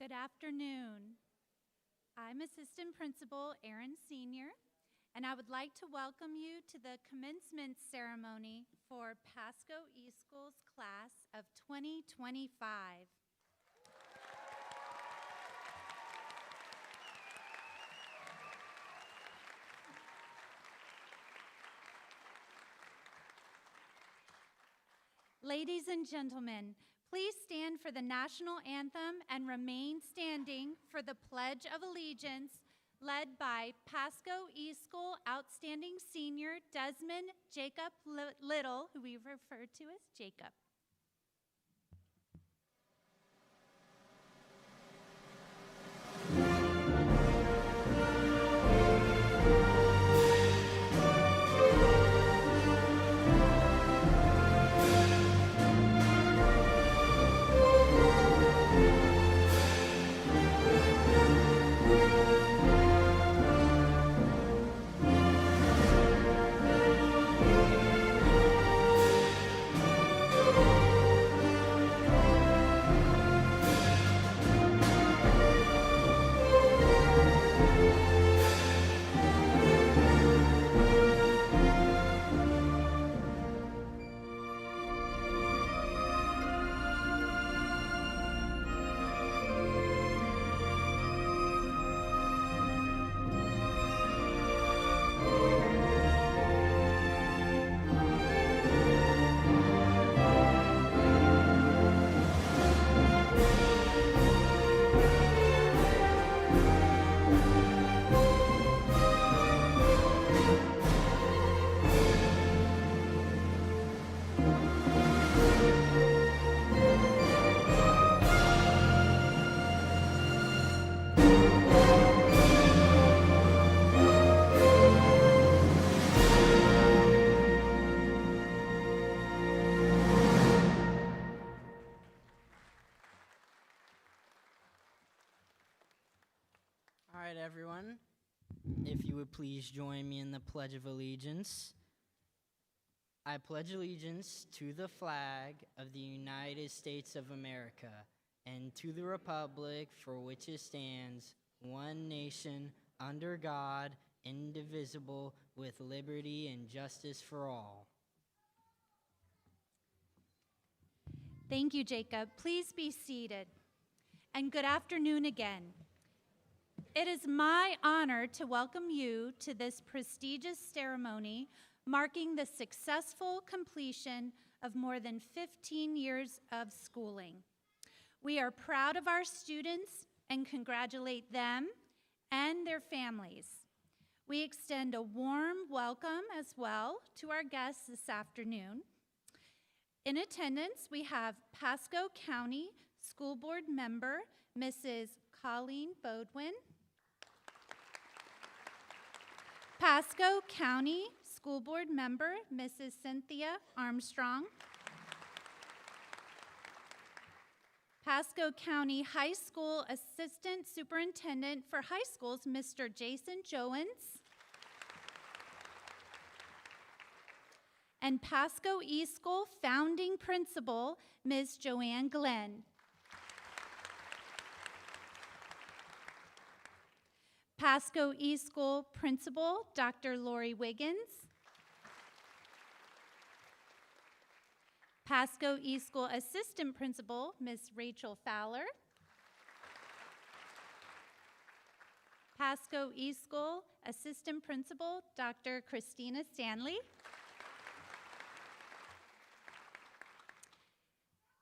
Good afternoon. I'm Assistant Principal Erin Sr., and I would like to welcome you to the commencement ceremony for Pasco eSchool's class of 2025. Ladies and gentlemen, please stand for the national anthem and remain standing for the Pledge of Allegiance, led by Pasco eSchool Outstanding Senior Desmond Jacob Little, who we refer to as Jacob. All right, everyone, if you would please join me in the Pledge of Allegiance. I pledge allegiance to the flag of the United States of America and to the republic for which it stands, one nation, under God, indivisible, with liberty and justice for all. Thank you, Jacob. Please be seated. And good afternoon again. It is my honor to welcome you to this prestigious ceremony marking the successful completion of more than 15 years of schooling. We are proud of our students and congratulate them and their families. We extend a warm welcome as well to our guests this afternoon. In attendance, we have Pasco County School Board member, Mrs. Colleen Bodwin, Pasco County School Board member, Mrs. Cynthia Armstrong, Pasco County High School Assistant Superintendent for High Schools, Mr. Jason Joens, and Pasco eSchool Founding Principal, Ms. Joanne Glenn. Pasco eSchool Principal, Dr. Lori Wiggins. Pasco eSchool Assistant Principal, Ms. Rachel Fowler. Pasco eSchool Assistant Principal, Dr. Christina Stanley.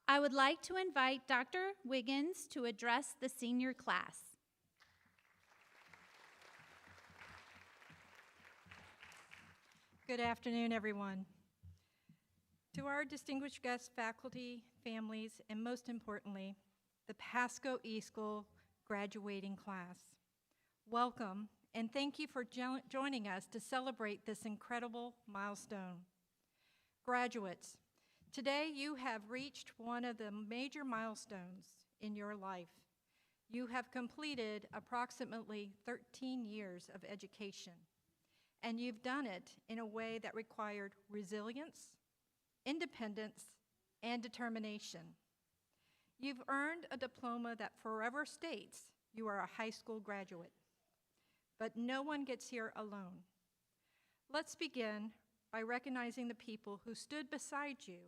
I would like to invite Dr. Wiggins to address the senior class. Good afternoon, everyone. To our distinguished guests, faculty, families, and most importantly, the Pasco eSchool graduating class. Welcome, and thank you for joining us to celebrate this incredible milestone. Graduates, today you have reached one of the major milestones in your life. You have completed approximately 13 years of education. And you've done it in a way that required resilience, independence, and determination. You've earned a diploma that forever states you are a high school graduate. But no one gets here alone. Let's begin by recognizing the people who stood beside you,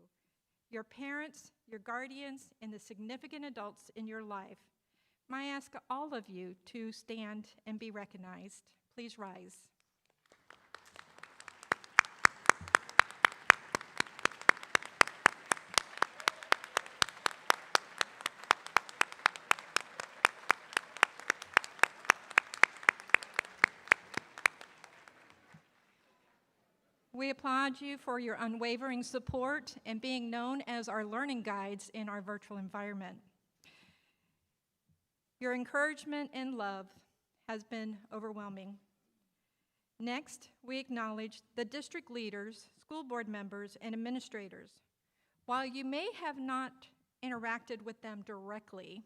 your parents, your guardians, and the significant adults in your life. May I ask all of you to stand and be recognized? Please rise. We applaud you for your unwavering support and being known as our learning guides in our virtual environment. Your encouragement and love has been overwhelming. Next, we acknowledge the district leaders, school board members, and administrators. While you may have not interacted with them directly,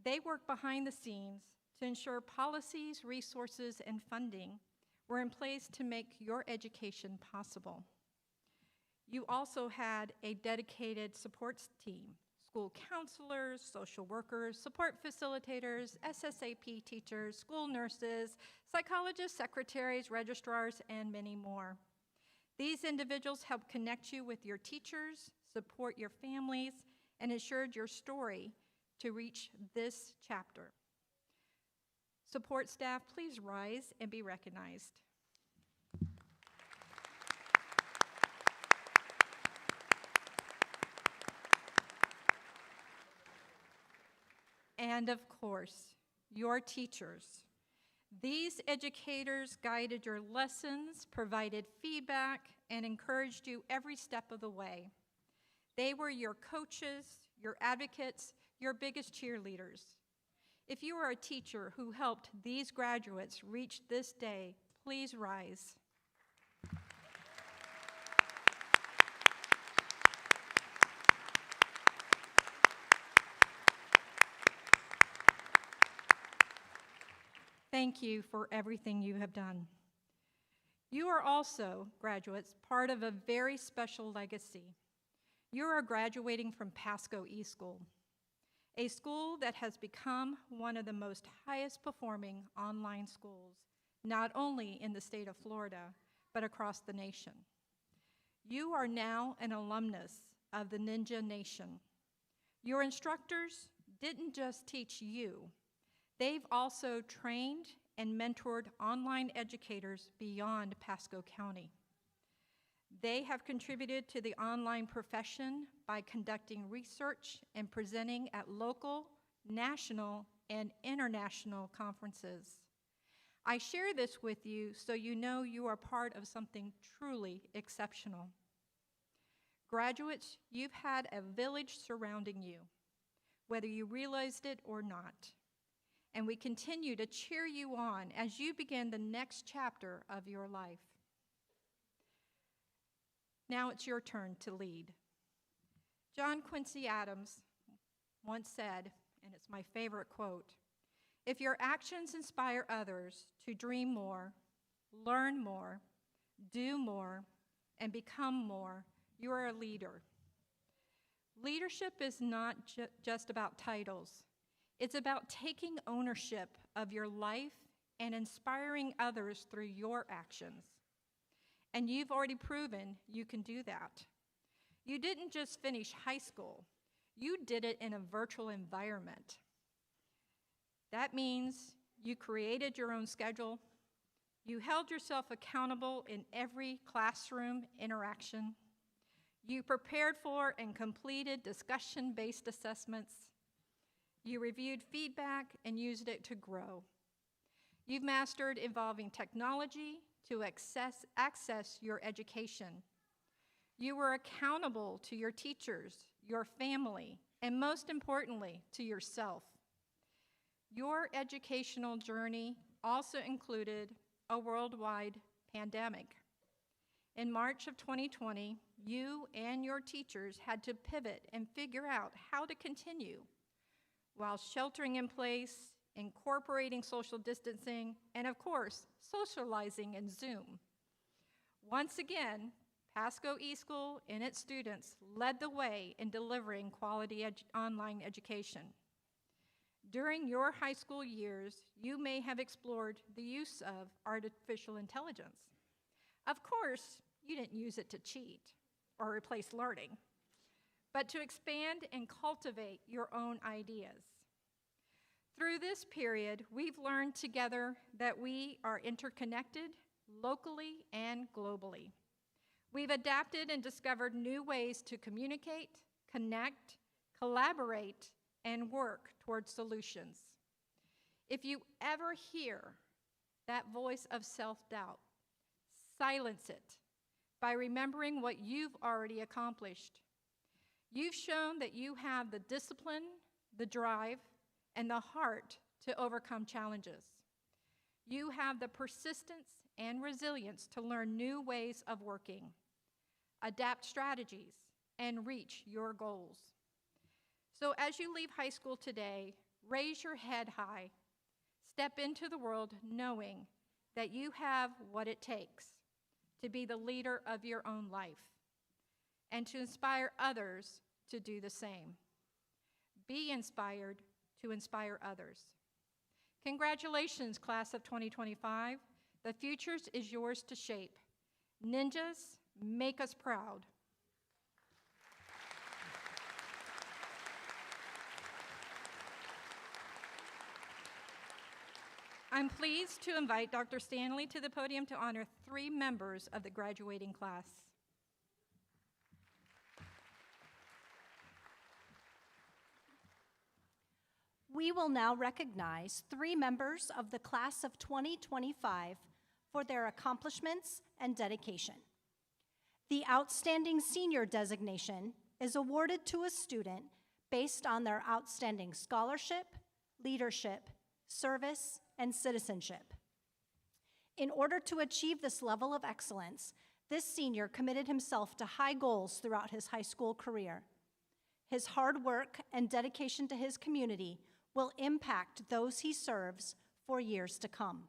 they work behind the scenes to ensure policies, resources, and funding were in place to make your education possible. You also had a dedicated support team, school counselors, social workers, support facilitators, SSAP teachers, school nurses, psychologists, secretaries, registrars, and many more. These individuals help connect you with your teachers, support your families, and ensured your story to reach this chapter. Support staff, please rise and be recognized. And of course, your teachers. These educators guided your lessons, provided feedback, and encouraged you every step of the way. They were your coaches, your advocates, your biggest cheerleaders. If you are a teacher who helped these graduates reach this day, please rise. Thank you for everything you have done. You are also, graduates, part of a very special legacy. You are graduating from Pasco eSchool, a school that has become one of the most highest performing online schools, not only in the state of Florida, but across the nation. You are now an alumnus of the Ninja Nation. Your instructors didn't just teach you, they've also trained and mentored online educators beyond Pasco County. They have contributed to the online profession by conducting research and presenting at local, national, and international conferences. I share this with you so you know you are part of something truly exceptional. Graduates, you've had a village surrounding you, whether you realized it or not. And we continue to cheer you on as you begin the next chapter of your life. Now it's your turn to lead. John Quincy Adams once said, and it's my favorite quote, "If your actions inspire others to dream more, learn more, do more, and become more, you are a leader." Leadership is not just about titles. It's about taking ownership of your life and inspiring others through your actions. And you've already proven you can do that. You didn't just finish high school, you did it in a virtual environment. That means you created your own schedule, you held yourself accountable in every classroom interaction, you prepared for and completed discussion-based assessments, you reviewed feedback and used it to grow. You've mastered evolving technology to access your education. You were accountable to your teachers, your family, and most importantly, to yourself. Your educational journey also included a worldwide pandemic. In March of 2020, you and your teachers had to pivot and figure out how to continue while sheltering in place, incorporating social distancing, and of course, socializing in Zoom. Once again, Pasco eSchool and its students led the way in delivering quality online education. During your high school years, you may have explored the use of artificial intelligence. Of course, you didn't use it to cheat or replace learning, but to expand and cultivate your own ideas. Through this period, we've learned together that we are interconnected locally and globally. We've adapted and discovered new ways to communicate, connect, collaborate, and work towards solutions. If you ever hear that voice of self-doubt, silence it by remembering what you've already accomplished. You've shown that you have the discipline, the drive, and the heart to overcome challenges. You have the persistence and resilience to learn new ways of working, adapt strategies, and reach your goals. So as you leave high school today, raise your head high, step into the world knowing that you have what it takes to be the leader of your own life and to inspire others to do the same. Be inspired to inspire others. Congratulations, class of 2025. The future is yours to shape. Ninjas, make us proud. I'm pleased to invite Dr. Stanley to the podium to honor 3 members of the graduating class. We will now recognize 3 members of the class of 2025 for their accomplishments and dedication. The Outstanding Senior designation is awarded to a student based on their outstanding scholarship, leadership, service, and citizenship. In order to achieve this level of excellence, this senior committed himself to high goals throughout his high school career. His hard work and dedication to his community will impact those he serves for years to come.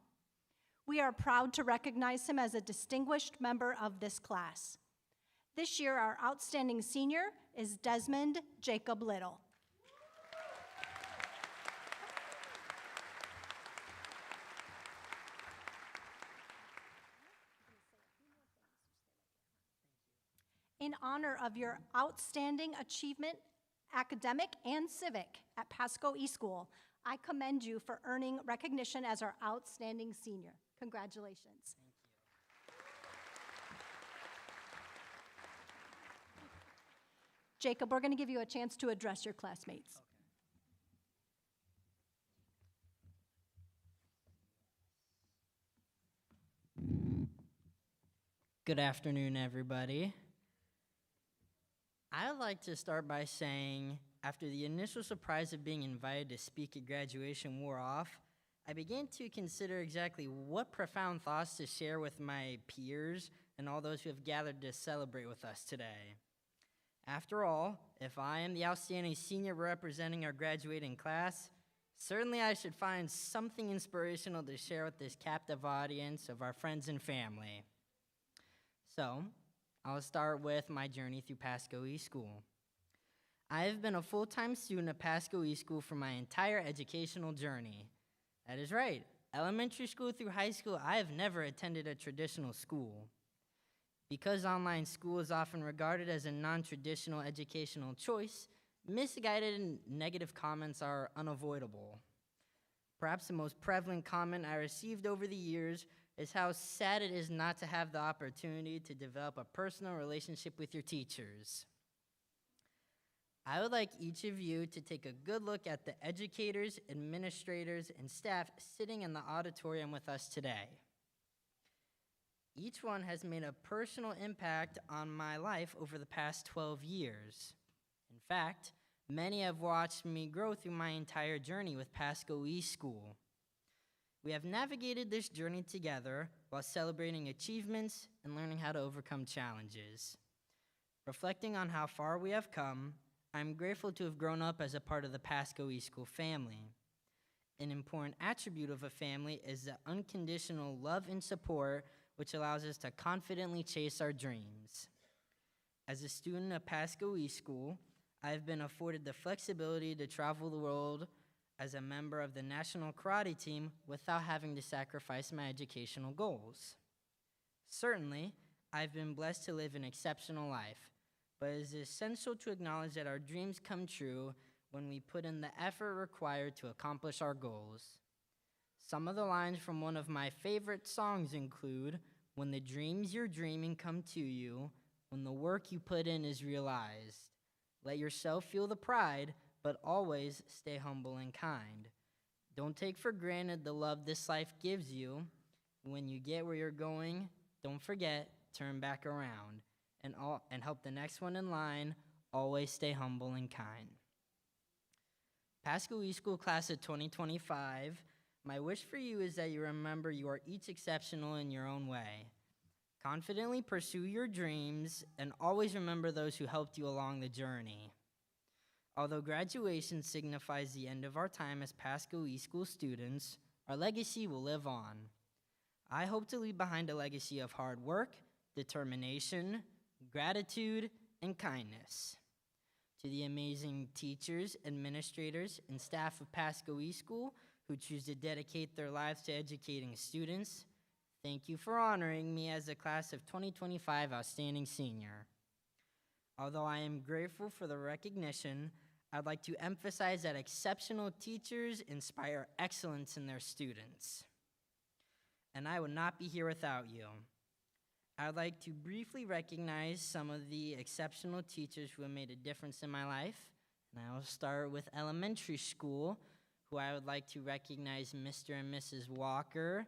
We are proud to recognize him as a distinguished member of this class. This year, our outstanding senior is Desmond Jacob Little. In honor of your outstanding achievement, academic and civic, at Pasco eSchool, I commend you for earning recognition as our outstanding senior. Congratulations. Jacob, we're going to give you a chance to address your classmates. Good afternoon, everybody. I'd like to start by saying, after the initial surprise of being invited to speak at graduation wore off, I began to consider exactly what profound thoughts to share with my peers and all those who have gathered to celebrate with us today. After all, if I am the outstanding senior representing our graduating class, certainly I should find something inspirational to share with this captive audience of our friends and family. So, I'll start with my journey through Pasco eSchool. I have been a full-time student at Pasco eSchool for my entire educational journey. That is right. Elementary school through high school, I have never attended a traditional school. Because online school is often regarded as a non-traditional educational choice, misguided and negative comments are unavoidable. Perhaps the most prevalent comment I received over the years is how sad it is not to have the opportunity to develop a personal relationship with your teachers. I would like each of you to take a good look at the educators, administrators, and staff sitting in the auditorium with us today. Each one has made a personal impact on my life over the past 12 years. In fact, many have watched me grow through my entire journey with Pasco eSchool. We have navigated this journey together while celebrating achievements and learning how to overcome challenges. Reflecting on how far we have come, I'm grateful to have grown up as a part of the Pasco eSchool family. An important attribute of a family is the unconditional love and support which allows us to confidently chase our dreams. As a student of Pasco eSchool, I have been afforded the flexibility to travel the world as a member of the national karate team without having to sacrifice my educational goals. Certainly, I've been blessed to live an exceptional life, but it is essential to acknowledge that our dreams come true when we put in the effort required to accomplish our goals. Some of the lines from one of my favorite songs include, "When the dreams you're dreaming come to you, when the work you put in is realized, let yourself feel the pride, but always stay humble and kind. Don't take for granted the love this life gives you. When you get where you're going, don't forget, turn back around, and help the next one in line, always stay humble and kind." Pasco eSchool class of 2025, my wish for you is that you remember you are each exceptional in your own way. Confidently pursue your dreams and always remember those who helped you along the journey. Although graduation signifies the end of our time as Pasco eSchool students, our legacy will live on. I hope to leave behind a legacy of hard work, determination, gratitude, and kindness. To the amazing teachers, administrators, and staff of Pasco eSchool who choose to dedicate their lives to educating students, thank you for honoring me as a class of 2025 outstanding senior. Although I am grateful for the recognition, I'd like to emphasize that exceptional teachers inspire excellence in their students. And I would not be here without you. I'd like to briefly recognize some of the exceptional teachers who have made a difference in my life. And I will start with elementary school, who I would like to recognize Mr. and Mrs. Walker,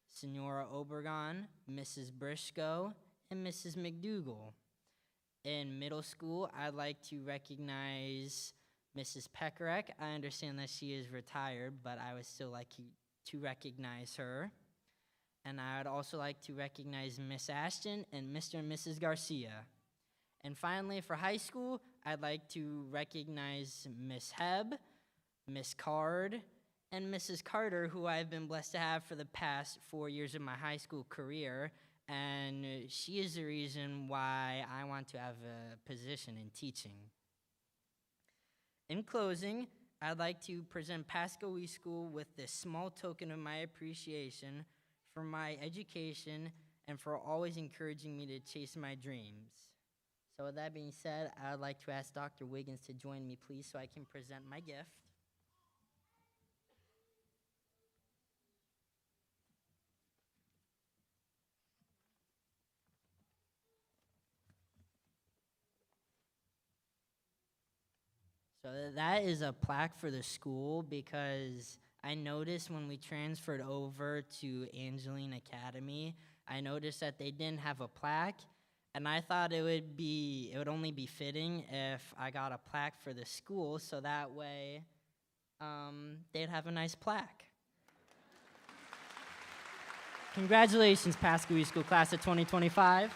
Senora Obregon, Mrs. Briscoe, and Mrs. McDougall. In middle school, I'd like to recognize Mrs. Pekarek. I understand that she is retired, but I would still like to recognize her. And I would also like to recognize Miss Ashton and Mr. and Mrs. Garcia. And finally, for high school, I'd like to recognize Miss Hebb, Miss Card, and Mrs. Carter, who I've been blessed to have for the past 4 years of my high school career. And she is the reason why I want to have a position in teaching. In closing, I'd like to present Pasco eSchool with this small token of my appreciation for my education and for always encouraging me to chase my dreams. So with that being said, I'd like to ask Dr. Wiggins to join me, please, so I can present my gift. So that is a plaque for the school because I noticed when we transferred over to Angeline Academy, I noticed that they didn't have a plaque, and I thought it would only be fitting if I got a plaque for the school, so that way they'd have a nice plaque. Congratulations, Pasco eSchool class of 2025.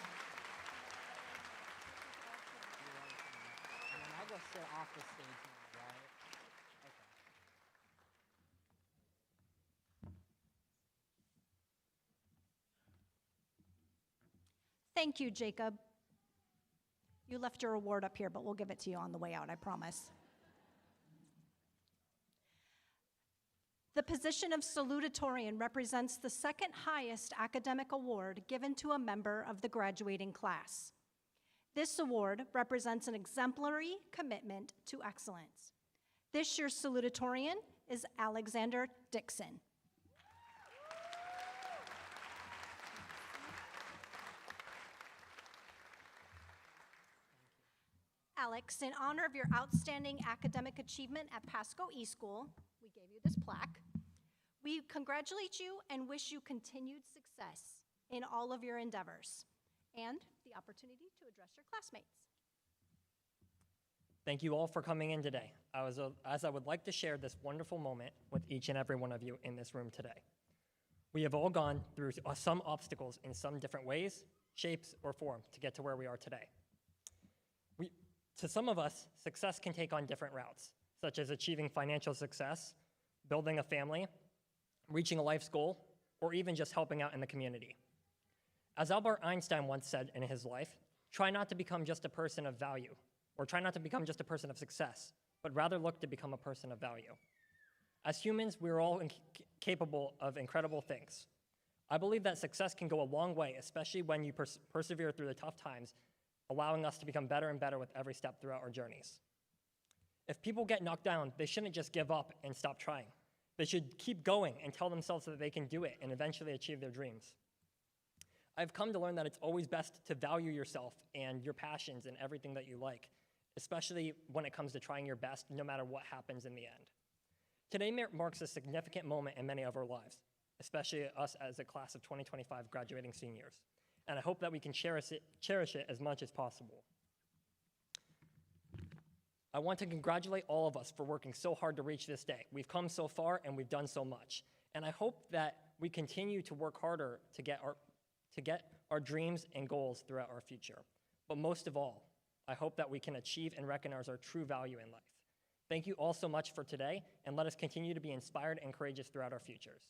Thank you, Jacob. You left your award up here, but we'll give it to you on the way out, I promise. The position of Salutatorian represents the second highest academic award given to a member of the graduating class. This award represents an exemplary commitment to excellence. This year's Salutatorian is Alexander Dixon. Alex, in honor of your outstanding academic achievement at Pasco eSchool, we gave you this plaque. We congratulate you and wish you continued success in all of your endeavors and the opportunity to address your classmates. Thank you all for coming in today. As I would like to share this wonderful moment with each and every one of you in this room today. We have all gone through some obstacles in some different ways, shapes, or form to get to where we are today. To some of us, success can take on different routes, such as achieving financial success, building a family, reaching a life's goal, or even just helping out in the community. As Albert Einstein once said in his life, Try not to become just a person of value, or try not to become just a person of success, but rather look to become a person of value. As humans, we're all capable of incredible things. I believe that success can go a long way, especially when you persevere through the tough times, allowing us to become better and better with every step throughout our journeys. If people get knocked down, they shouldn't just give up and stop trying. They should keep going and tell themselves that they can do it and eventually achieve their dreams. I've come to learn that it's always best to value yourself and your passions and everything that you like, especially when it comes to trying your best, no matter what happens in the end. Today marks a significant moment in many of our lives, especially us as a class of 2025 graduating seniors, and I hope that we can cherish it as much as possible. I want to congratulate all of us for working so hard to reach this day. We've come so far and we've done so much, and I hope that we continue to work harder to get our dreams and goals throughout our future. But most of all, I hope that we can achieve and recognize our true value in life. Thank you all so much for today, and let us continue to be inspired and courageous throughout our futures.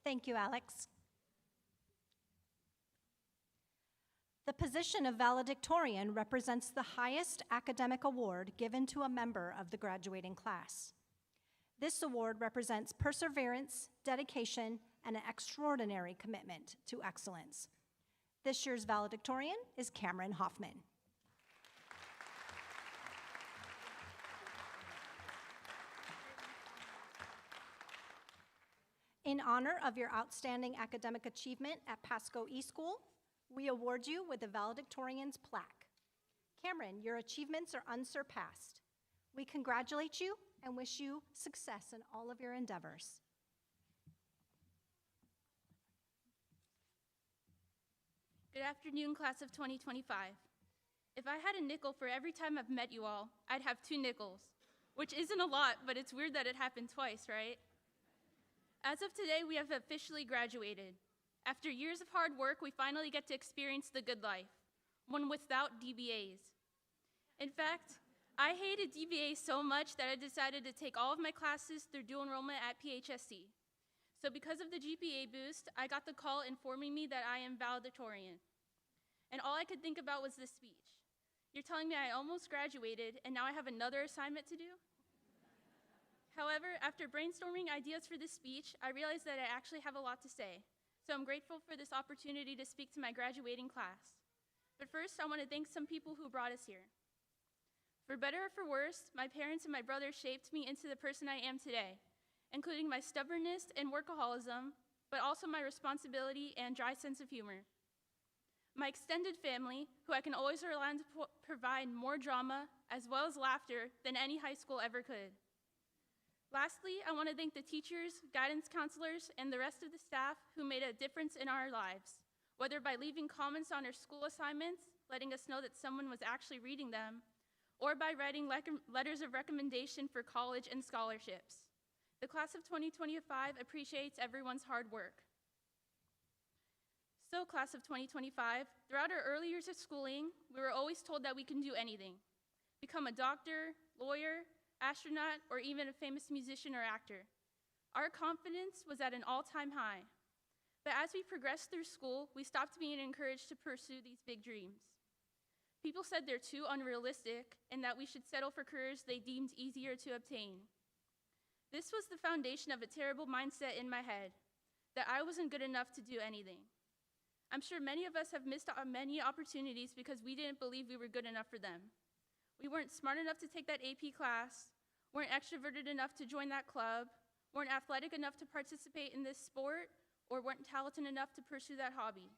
Thank you, Alex. The position of Valedictorian represents the highest academic award given to a member of the graduating class. This award represents perseverance, dedication, and an extraordinary commitment to excellence. This year's valedictorian is Cameron Hoffman. In honor of your outstanding academic achievement at Pasco eSchool, we award you with the valedictorian's plaque. Cameron, your achievements are unsurpassed. We congratulate you and wish you success in all of your endeavors. Good afternoon, class of 2025. If I had a nickel for every time I've met you all, I'd have 2 nickels, which isn't a lot, but it's weird that it happened twice, right? As of today, we have officially graduated. After years of hard work, we finally get to experience the good life, one without DBAs. In fact, I hated DBAs so much that I decided to take all of my classes through dual enrollment at PHSC. So because of the GPA boost, I got the call informing me that I am valedictorian. And all I could think about was this speech. You're telling me I almost graduated and now I have another assignment to do? However, after brainstorming ideas for this speech, I realized that I actually have a lot to say. So I'm grateful for this opportunity to speak to my graduating class. But first, I want to thank some people who brought us here. For better or for worse, my parents and my brother shaped me into the person I am today, including my stubbornness and workaholism, but also my responsibility and dry sense of humor. My extended family, who I can always rely on to provide more drama as well as laughter than any high school ever could. Lastly, I want to thank the teachers, guidance counselors, and the rest of the staff who made a difference in our lives, whether by leaving comments on our school assignments, letting us know that someone was actually reading them, or by writing letters of recommendation for college and scholarships. The class of 2025 appreciates everyone's hard work. So, class of 2025, throughout our early years of schooling, we were always told that we can do anything. Become a doctor, lawyer, astronaut, or even a famous musician or actor. Our confidence was at an all-time high. But as we progressed through school, we stopped being encouraged to pursue these big dreams. People said they're too unrealistic and that we should settle for careers they deemed easier to obtain. This was the foundation of a terrible mindset in my head, that I wasn't good enough to do anything. I'm sure many of us have missed many opportunities because we didn't believe we were good enough for them. We weren't smart enough to take that AP class, weren't extroverted enough to join that club, weren't athletic enough to participate in this sport, or weren't talented enough to pursue that hobby.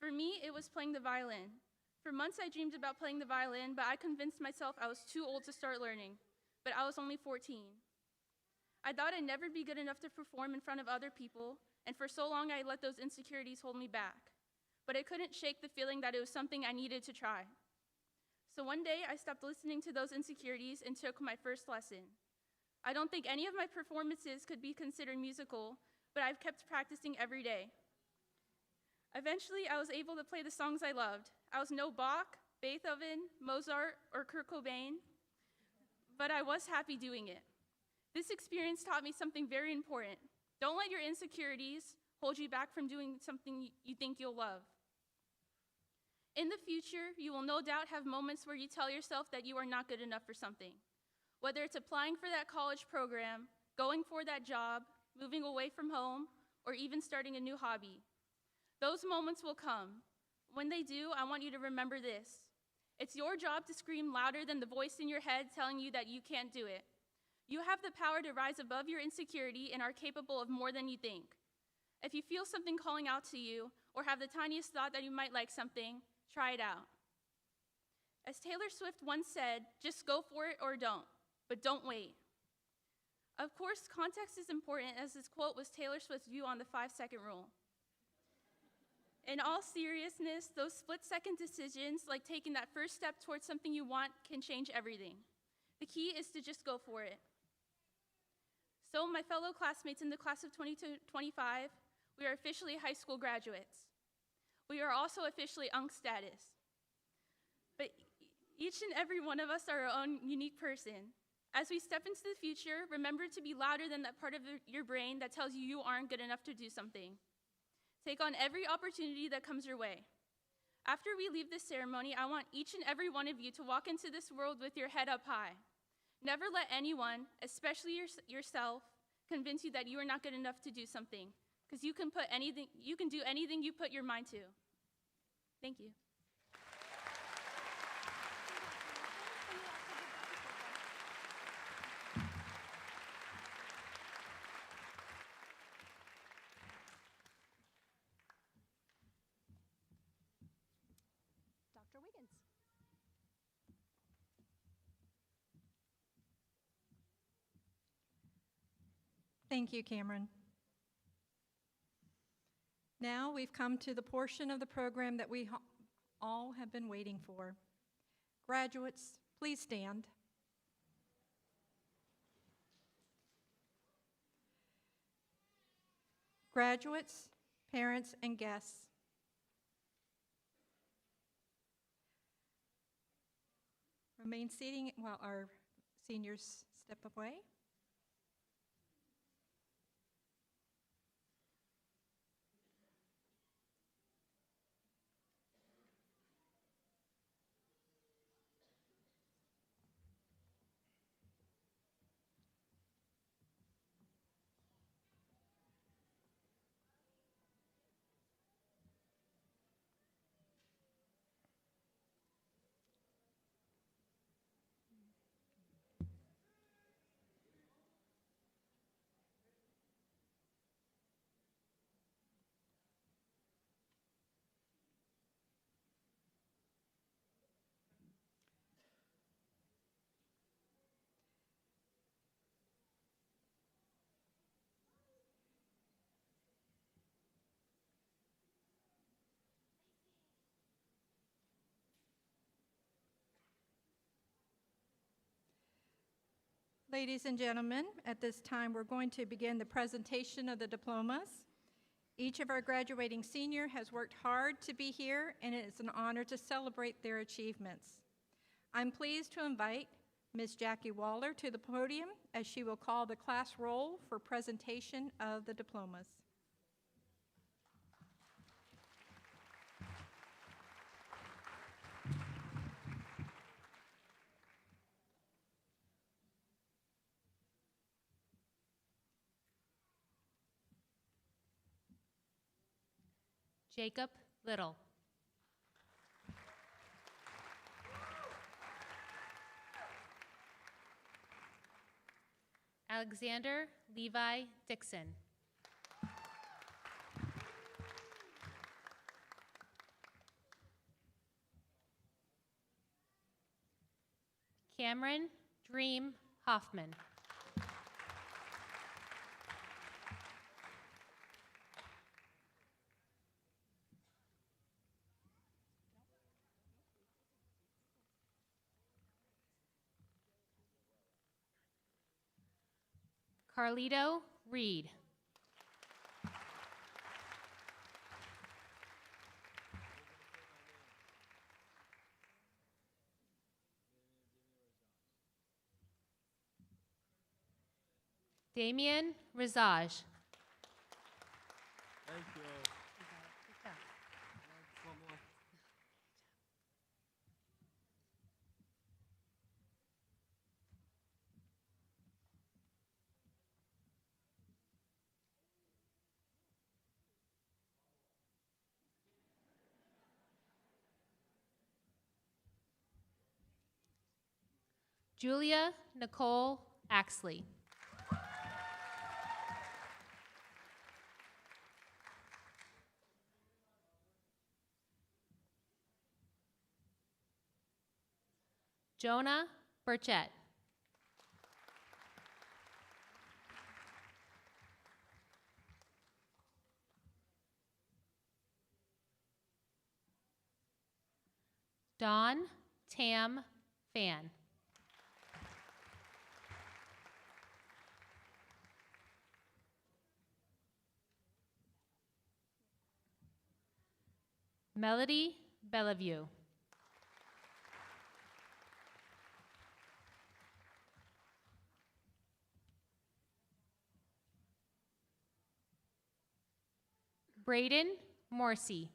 For me, it was playing the violin. For months I dreamed about playing the violin, but I convinced myself I was too old to start learning, but I was only 14. I thought I'd never be good enough to perform in front of other people, and for so long I let those insecurities hold me back. But I couldn't shake the feeling that it was something I needed to try. So one day I stopped listening to those insecurities and took my first lesson. I don't think any of my performances could be considered musical, but I've kept practicing every day. Eventually, I was able to play the songs I loved. I was no Bach, Beethoven, Mozart, or Kurt Cobain, but I was happy doing it. This experience taught me something very important. Don't let your insecurities hold you back from doing something you think you'll love. In the future, you will no doubt have moments where you tell yourself that you are not good enough for something. Whether it's applying for that college program, going for that job, moving away from home, or even starting a new hobby. Those moments will come. When they do, I want you to remember this. It's your job to scream louder than the voice in your head telling you that you can't do it. You have the power to rise above your insecurity and are capable of more than you think. If you feel something calling out to you or have the tiniest thought that you might like something, try it out. As Taylor Swift once said, just go for it or don't, but don't wait. Of course, context is important, as this quote was Taylor Swift's view on the 5-second rule. In all seriousness, those split-second decisions, like taking that first step towards something you want, can change everything. The key is to just go for it. So, my fellow classmates in the class of 2025, we are officially high school graduates. We are also officially UNC status. But each and every one of us are our own unique person. As we step into the future, remember to be louder than that part of your brain that tells you you aren't good enough to do something. Take on every opportunity that comes your way. After we leave this ceremony, I want each and every one of you to walk into this world with your head up high. Never let anyone, especially yourself, convince you that you are not good enough to do something, because you can do anything you put your mind to. Thank you. Dr. Wiggins. Thank you, Cameron. Now we've come to the portion of the program that we all have been waiting for. Graduates, please stand. Graduates, parents, and guests, remain seating while our seniors step away. Ladies and gentlemen, at this time we're going to begin the presentation of the diplomas. Each of our graduating senior has worked hard to be here, and it is an honor to celebrate their achievements. I'm pleased to invite Ms. Jackie Waller to the podium as she will call the class roll for presentation of the diplomas. Jacob Little. Alexander Levi Dixon. Cameron Dream Hoffman. Carlito Reed. Damien Rizaj. Thank you. One more. Julia Nicole Axley. Jonah Burchett. Dawn Tam Fan. Melody Bellevue. Braden Morrissey.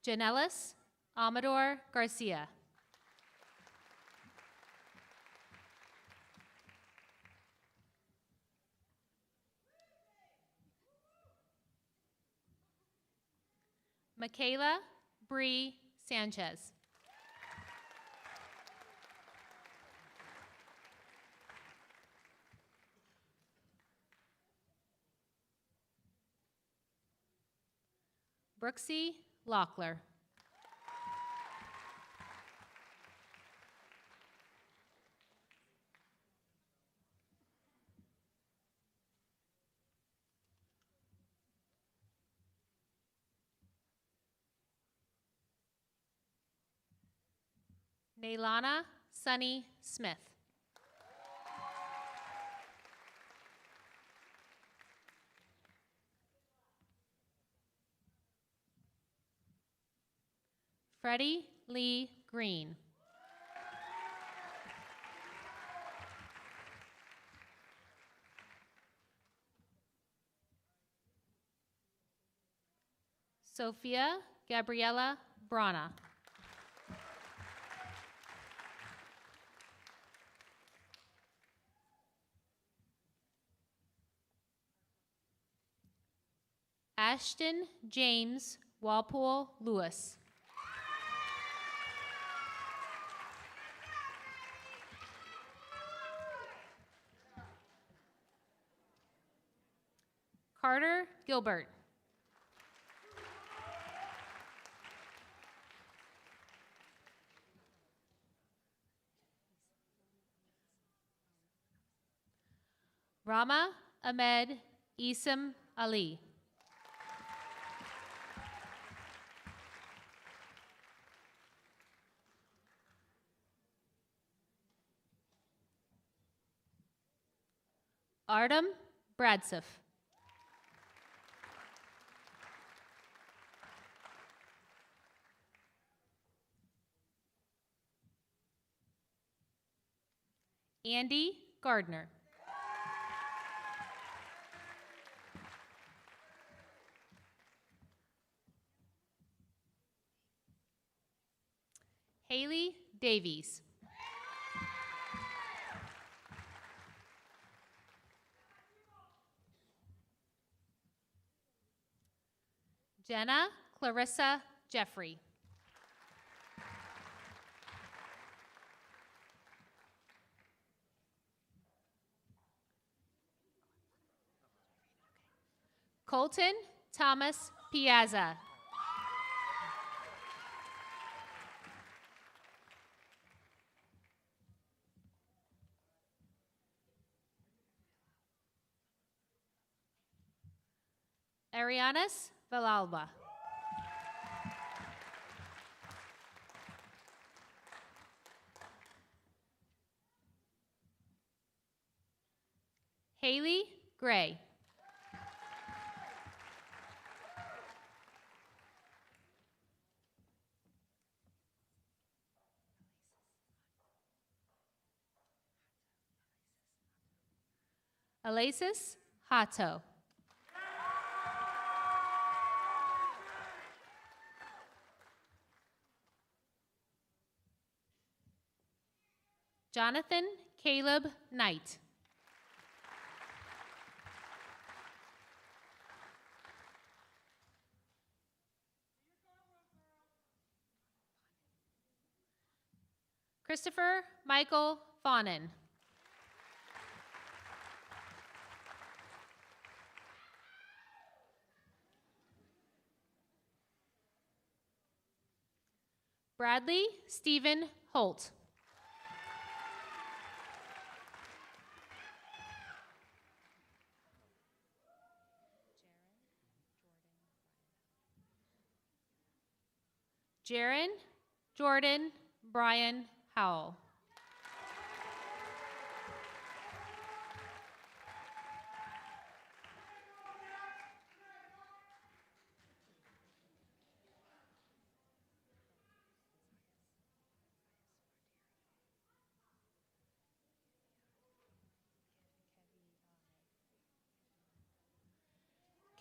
Janelis Amador Garcia. Michaela Bree Sanchez. Brooksy Lockler. Nailana Sunny Smith. Freddie Lee Green. Sophia Gabriela Brana. Ashton James Walpole Lewis. Carter Gilbert. Rama Ahmed Isam Ali. Artem Bradsif. Andy Gardner. Haley Davies. Jenna Clarissa Jeffrey. Colton Thomas Piazza. Arianas Valalba. Haley Gray. Alesis Hato. Jonathan Caleb Knight. Christopher Michael Fawnin. Bradley Stephen Holt. Jaron Jordan Brian Howell.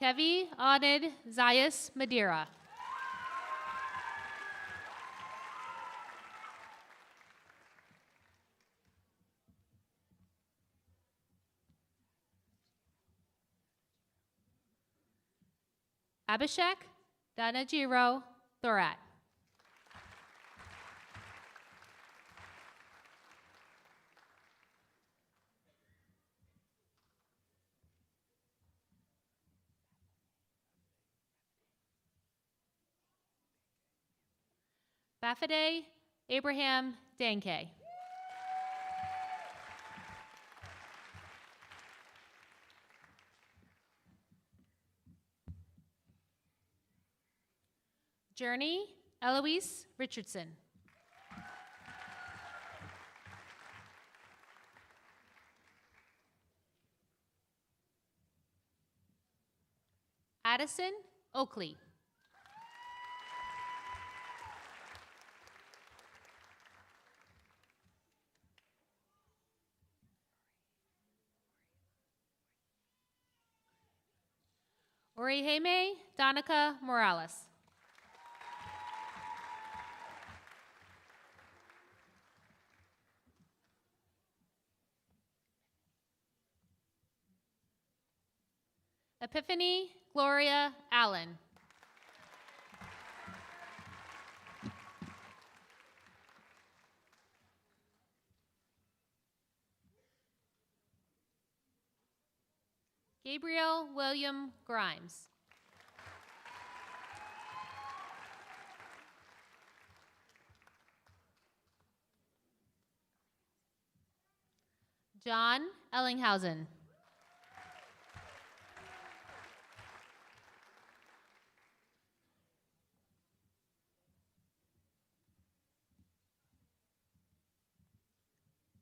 Kevi Onid Zayas Madeira. Abhishek Danajiro Thorat. Bafade Abraham Danke. Journey Eloise Richardson. Addison Oakley. Orihime Donica Morales. Epiphany Gloria Allen. Gabriel William Grimes. John Ellinghausen.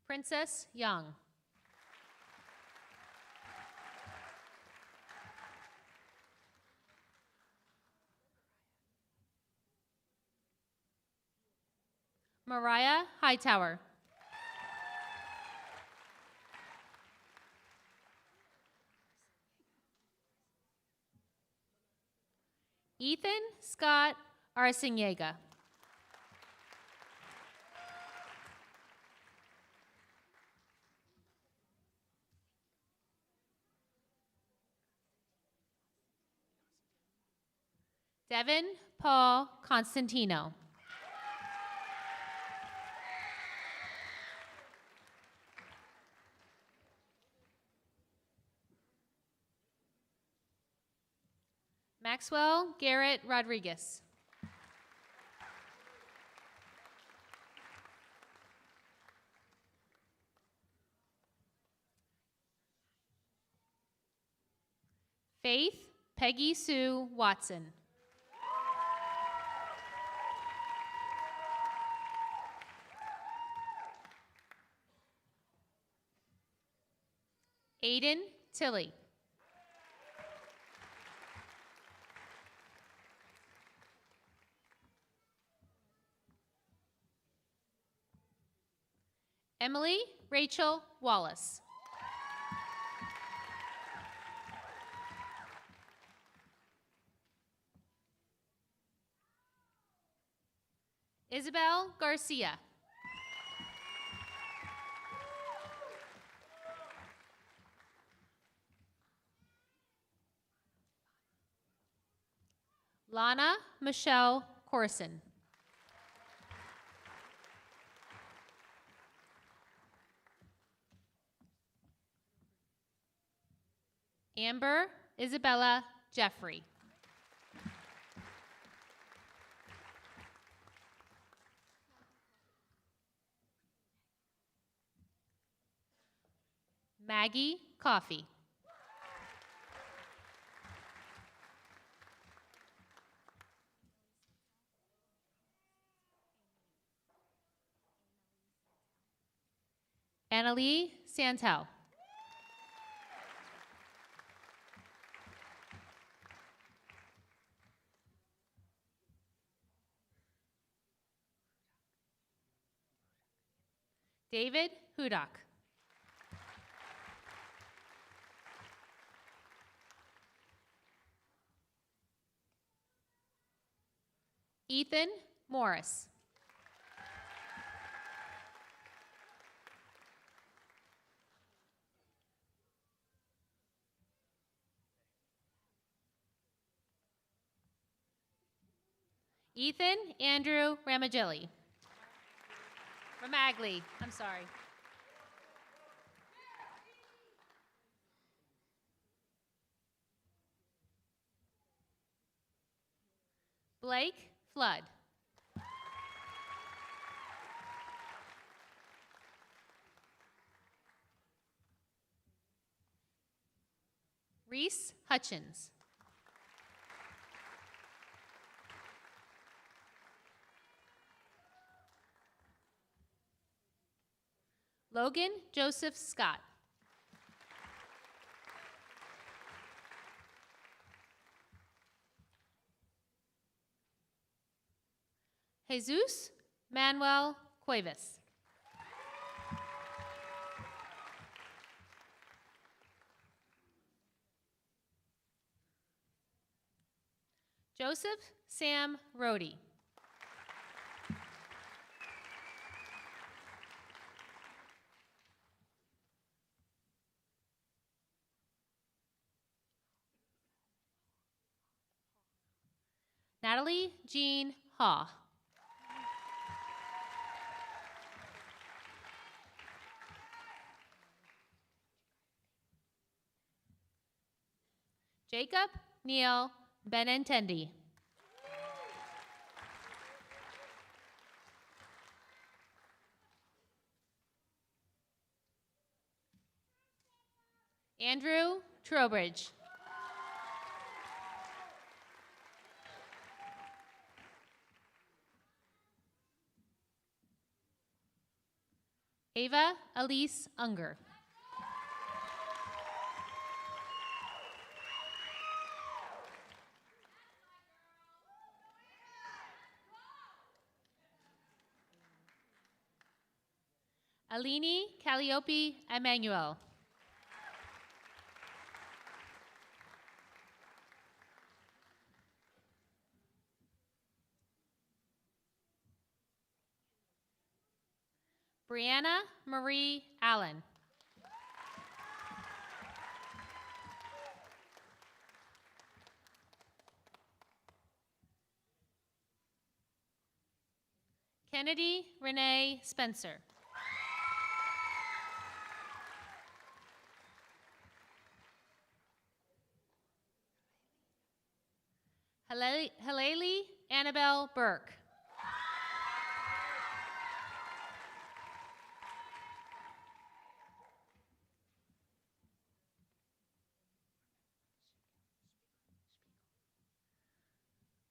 Princess Young. Mariah Hightower. Ethan Scott Arciniega. Devin Paul Constantino. Maxwell Garrett Rodriguez. Faith Peggy Sue Watson. Aiden Tilley. Emily Rachel Wallace. Isabel Garcia. Lana Michelle Corson. Amber Isabella Jeffrey. Maggie Coffey. Annalie Santel. David Hudak. Ethan Morris. Ethan Andrew Ramagilli. Ramagli, I'm sorry. Blake Flood. Reese Hutchins. Logan Joseph Scott. Jesus Manuel Cuevas. Joseph Sam Rohde. Natalie Jean Haw. Jacob Neil Benintendi. Andrew Trowbridge. Ava Elise Unger. Alini Calliope Emmanuel. Brianna Marie Allen. Kennedy Renee Spencer. Haleli Annabelle Burke.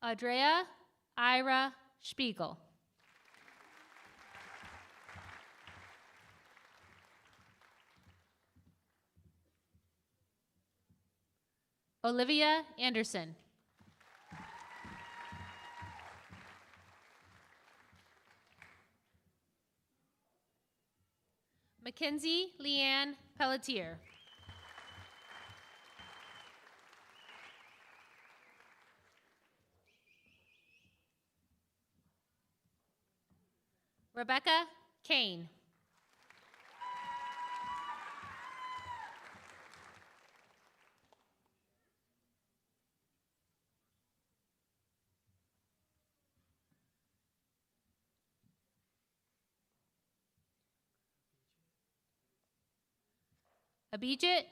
Andrea Ira Spiegel. Olivia Anderson. Mackenzie Leanne Pelletier. Rebecca Kane. Abhijit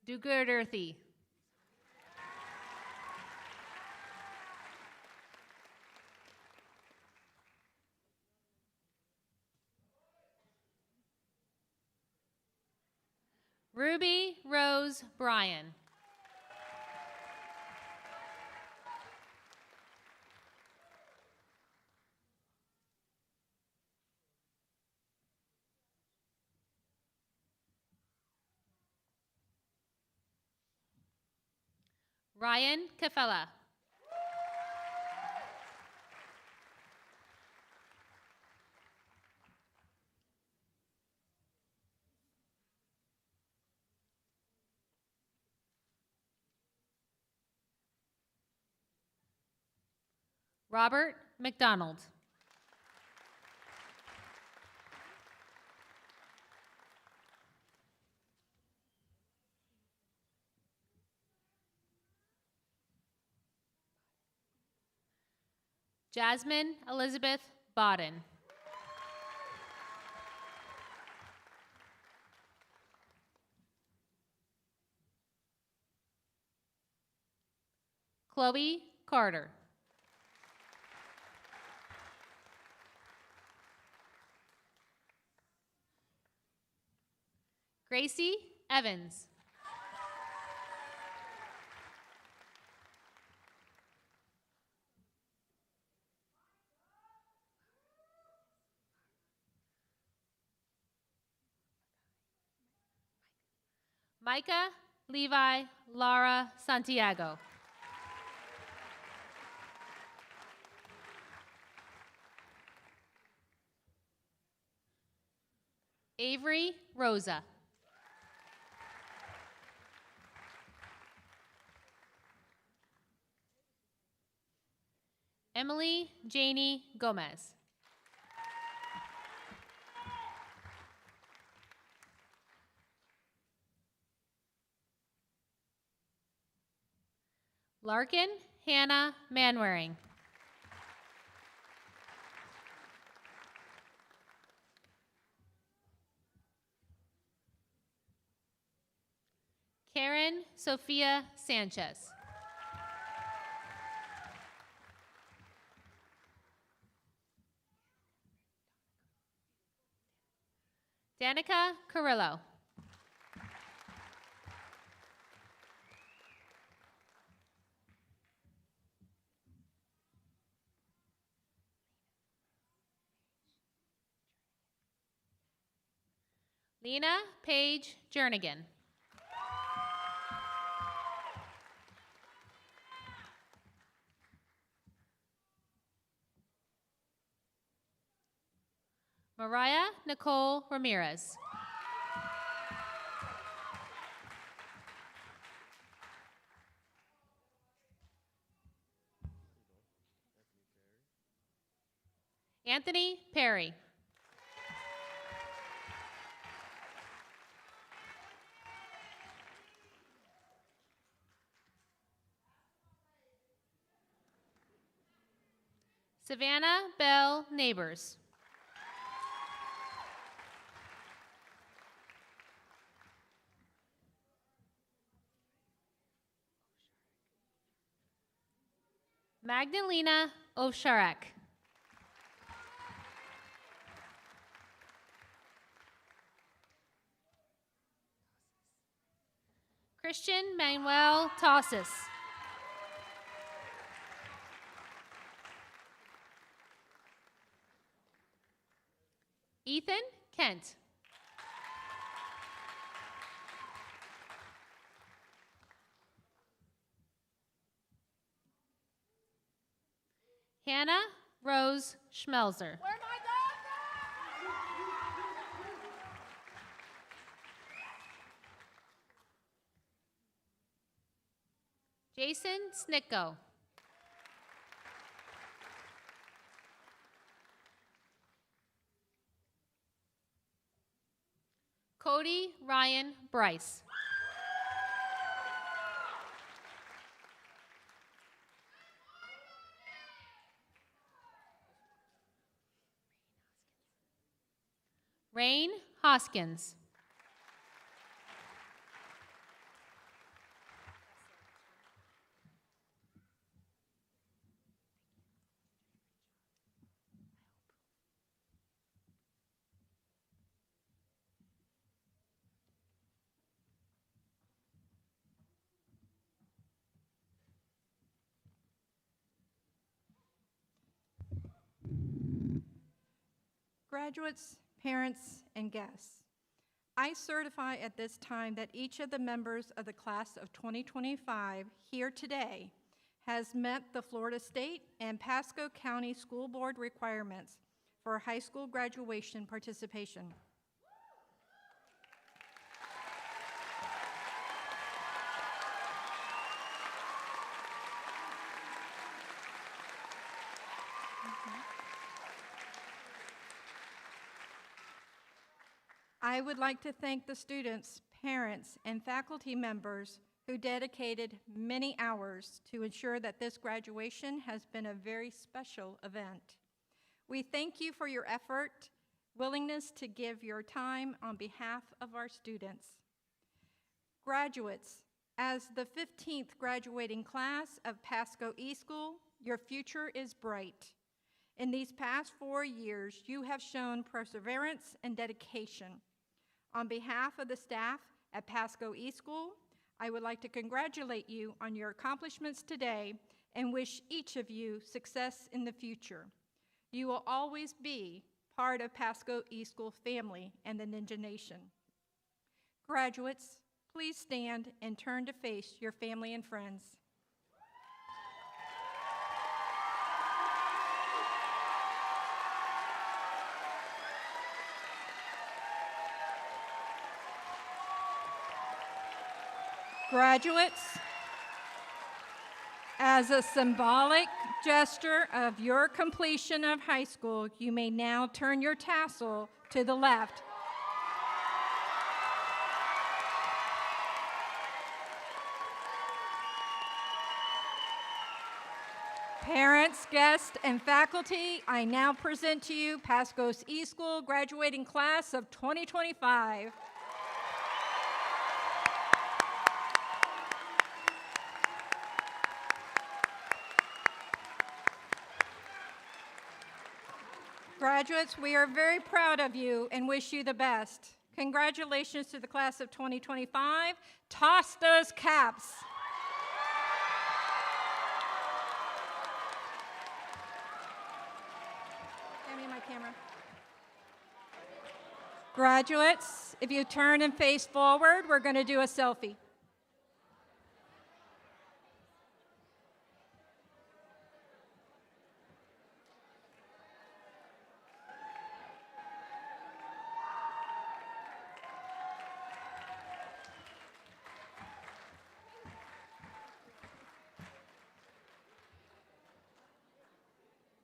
Dugurthi. Ruby Rose Bryan. Ryan Kafella. Robert McDonald. Jasmine Elizabeth Bodden. Chloe Carter. Gracie Evans. Micah Levi Lara Santiago. Avery Rosa. Emily Janie Gomez. Larkin Hannah Manwaring. Karen Sophia Sanchez. Danica Carrillo. Lena Paige Jernigan. Mariah Nicole Ramirez. Anthony Perry. Savannah Bell Neighbors. Magdalena Osharek. Christian Manuel Tosses. Ethan Kent. Hannah Rose Schmelzer. Jason Snicko. Cody Ryan Bryce. Rain Hoskins. Graduates, parents, and guests, I certify at this time that each of the members of the class of 2025 here today has met the Florida State and Pasco County School Board requirements for high school graduation participation. I would like to thank the students, parents, and faculty members who dedicated many hours to ensure that this graduation has been a very special event. We thank you for your effort, willingness to give your time on behalf of our students. Graduates, as the 15th graduating class of Pasco eSchool, your future is bright. In these past 4 years, you have shown perseverance and dedication. On behalf of the staff at Pasco eSchool, I would like to congratulate you on your accomplishments today and wish each of you success in the future. You will always be part of Pasco eSchool family and the Ninja Nation. Graduates, please stand and turn to face your family and friends. Graduates, as a symbolic gesture of your completion of high school, you may now turn your tassel to the left. Parents, guests, and faculty, I now present to you Pasco's eSchool graduating class of 2025. Graduates, we are very proud of you and wish you the best. Congratulations to the class of 2025. Toss those caps. Hand me my camera. Graduates, if you turn and face forward, we're going to do a selfie.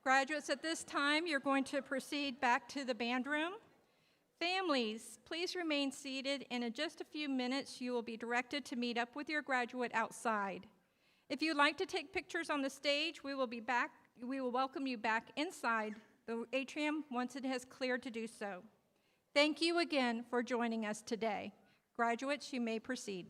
Graduates, at this time, you're going to proceed back to the band room. Families, please remain seated, and in just a few minutes, you will be directed to meet up with your graduate outside. If you'd like to take pictures on the stage, we will welcome you back inside the atrium once it has cleared to do so. Thank you again for joining us today. Graduates, you may proceed.